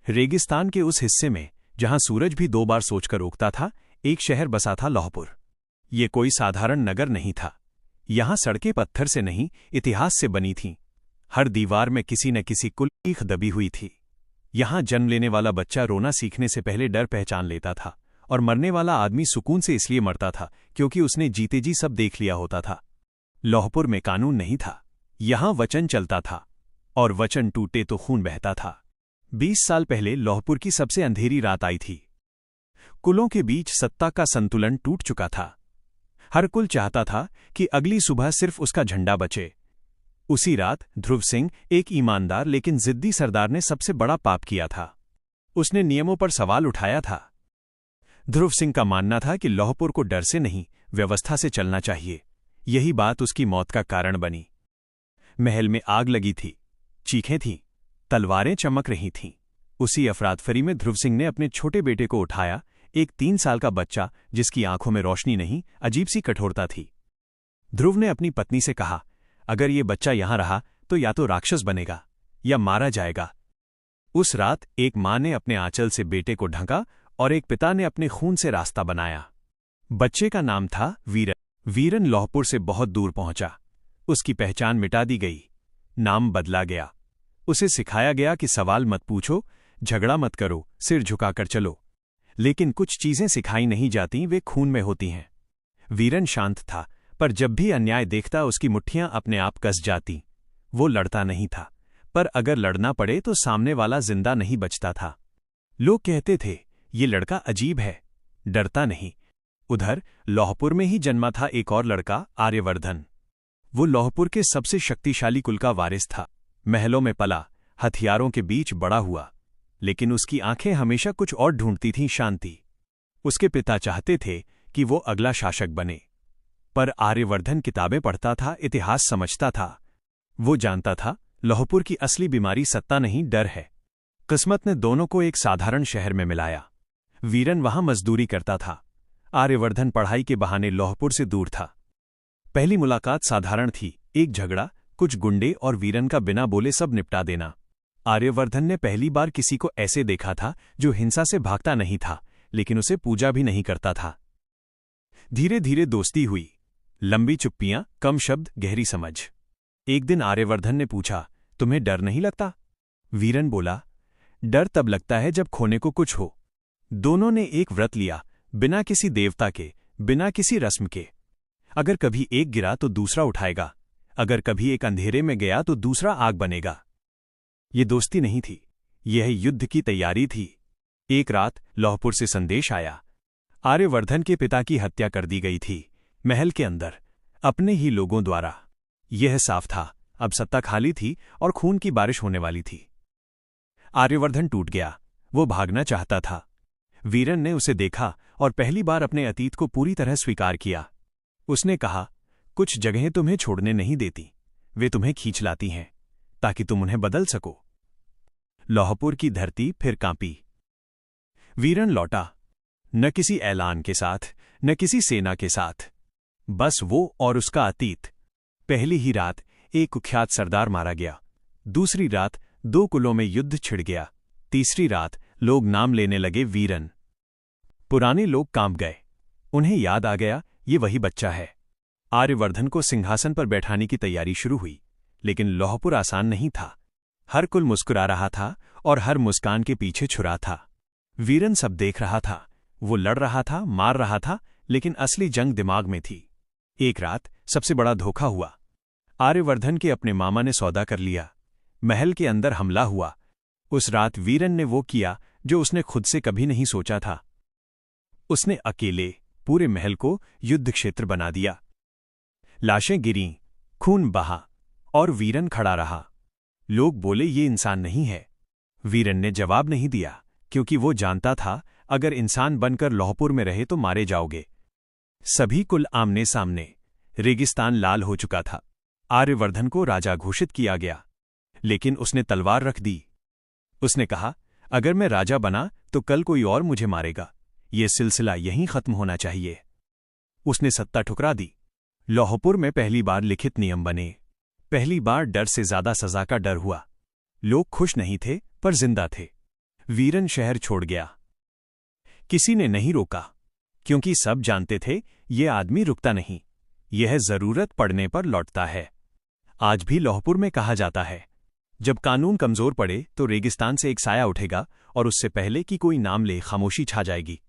रेगिस्तान के उस हिस्से में जहां सूरज भी 2 बार सोचकर उगता था, एक शहर बसा था लौहपुर। ये कोई साधारण नगर नहीं था। यहां सड़कें पत्थर से नहीं, इतिहास से बनी थीं। हर दीवार में किसी न किसी कुल्लीख दबी हुई थी। यहां जन्म लेने वाला बच्चा रोना सीखने से पहले डर पहचान लेता था, और मरने वाला आदमी सुकून से इसलिए मरता था क्योंकि उसने जीते जी सब देख लिया होता था। लौहपुर में कानून नहीं था। यहां वचन चलता था, और वचन टूटे तो खून बहता था। 20 साल पहले लौहपुर की सबसे अंधेरी रात आई थी। कुलों के बीच सत्ता का संतुलन टूट चुका था। हर कुल चाहता था कि अगली सुबह सिर्फ उसका झंडा बचे। उसी रात ध्रुव सिंह, एक ईमानदार लेकिन जिद्दी सरदार, ने सबसे बड़ा पाप किया था। उसने नियमों पर सवाल उठाया था। ध्रुव सिंह का मानना था कि लौहपुर को डर से नहीं, व्यवस्था से चलना चाहिए। यही बात उसकी मौत का कारण बनी। महल में आग लगी थी, चीखें थीं, तलवारें चमक रही थीं। उसी अफरातफरी में ध्रुव सिंह ने अपने छोटे बेटे को उठाया, एक 3 साल का बच्चा जिसकी आंखों में रोशनी नहीं, अजीब सी कठोरता थी। ध्रुव ने अपनी पत्नी से कहा, अगर ये बच्चा यहां रहा तो या तो राक्षस बनेगा या मारा जाएगा। उस रात एक मां ने अपने आंचल से बेटे को ढंका और एक पिता ने अपने खून से रास्ता बनाया। बच्चे का नाम था वीरन। वीरन लौहपुर से बहुत दूर पहुंचा। उसकी पहचान मिटा दी गई, नाम बदला गया। उसे सिखाया गया कि सवाल मत पूछो, झगड़ा मत करो, सिर झुकाकर चलो। लेकिन कुछ चीजें सिखाई नहीं जाती, वे खून में होती हैं। वीरन शांत था, पर जब भी अन्याय देखता उसकी मुट्ठियां अपने आप कस जाती। वो लड़ता नहीं था, पर अगर लड़ना पड़े तो सामने वाला जिंदा नहीं बचता था। लोग कहते थे, ये लड़का अजीब है, डरता नहीं। उधर लौहपुर में ही जन्मा था एक और लड़का, आर्यवर्धन। वो लौहपुर के सबसे शक्तिशाली कुल का वारिस था। महलों में पला, हथियारों के बीच बड़ा हुआ, लेकिन उसकी आंखें हमेशा कुछ और ढूंढती थीं, शांति। उसके पिता चाहते थे कि वो अगला शासक बने, पर आर्यवर्धन किताबें पढ़ता था, इतिहास समझता था। वो जानता था लौहपुर की असली बीमारी सत्ता नहीं, डर है। किस्मत ने दोनों को एक साधारण शहर में मिलाया। वीरन वहां मजदूरी करता था, आर्यवर्धन पढ़ाई के बहाने लौहपुर से दूर था। पहली मुलाकात साधारण थी, एक झगड़ा, कुछ गुंडे और वीरन का बिना बोले सब निपटा देना। आर्यवर्धन ने पहली बार किसी को ऐसे देखा था जो हिंसा से भागता नहीं था, लेकिन उसे पूजा भी नहीं करता था। धीरे धीरे दोस्ती हुई, लंबी चुप्पियां, कम शब्द, गहरी समझ। एक दिन आर्यवर्धन ने पूछा, तुम्हें डर नहीं लगता? वीरन बोला, डर तब लगता है जब खोने को कुछ हो। दोनों ने एक व्रत लिया, बिना किसी देवता के, बिना किसी रस्म के। अगर कभी एक गिरा तो दूसरा उठाएगा, अगर कभी एक अंधेरे में गया तो दूसरा आग बनेगा। ये दोस्ती नहीं थी, यह युद्ध की तैयारी थी। एक रात लौहपुर से संदेश आया, आर्यवर्धन के पिता की हत्या कर दी गई थी, महल के अंदर, अपने ही लोगों द्वारा। यह साफ था, अब सत्ता खाली थी और खून की बारिश होने वाली थी। आर्यवर्धन टूट गया, वो भागना चाहता था। वीरन ने उसे देखा और पहली बार अपने अतीत को पूरी तरह स्वीकार किया। उसने कहा, कुछ जगहें तुम्हें छोड़ने नहीं देती, वे तुम्हें खींच लाती हैं, ताकि तुम उन्हें बदल सको। लौहपुर की धरती फिर कांपी। वीरन लौटा, न किसी ऐलान के साथ, न किसी सेना के साथ, बस वो और उसका अतीत। पहली ही रात एक कुख्यात सरदार मारा गया। दूसरी रात 2 कुलों में युद्ध छिड़ गया। तीसरी रात लोग नाम लेने लगे, वीरन। पुराने लोग कांप गए। उन्हें याद आ गया, ये वही बच्चा है। आर्यवर्धन को सिंहासन पर बैठाने की तैयारी शुरू हुई, लेकिन लौहपुर आसान नहीं था। हर कुल मुस्कुरा रहा था और हर मुस्कान के पीछे छुरा था। वीरन सब देख रहा था, वो लड़ रहा था, मार रहा था, लेकिन असली जंग दिमाग में थी। एक रात सबसे बड़ा धोखा हुआ। आर्यवर्धन के अपने मामा ने सौदा कर लिया। महल के अंदर हमला हुआ। उस रात वीरन ने वो किया जो उसने खुद से कभी नहीं सोचा था। उसने अकेले पूरे महल को युद्ध क्षेत्र बना दिया। लाशें गिरीं, खून बहा, और वीरन खड़ा रहा। लोग बोले, ये इंसान नहीं है। वीरन ने जवाब नहीं दिया, क्योंकि वो जानता था अगर इंसान बनकर लौहपुर में रहे तो मारे जाओगे। सभी कुल आमने सामने। रेगिस्तान लाल हो चुका था। आर्यवर्धन को राजा घोषित किया गया, लेकिन उसने तलवार रख दी। उसने कहा, अगर मैं राजा बना तो कल कोई और मुझे मारेगा। ये सिलसिला यहीं खत्म होना चाहिए। उसने सत्ता ठुकरा दी। लौहपुर में पहली बार लिखित नियम बने। पहली बार डर से ज्यादा सजा का डर हुआ। लोग खुश नहीं थे, पर जिंदा थे। वीरन शहर छोड़ गया। किसी ने नहीं रोका, क्योंकि सब जानते थे ये आदमी रुकता नहीं, यह जरूरत पड़ने पर लौटता है। आज भी लौहपुर में कहा जाता है, जब कानून कमजोर पड़े तो रेगिस्तान से एक साया उठेगा और उससे पहले कि कोई नाम ले खामोशी छा जाएगी।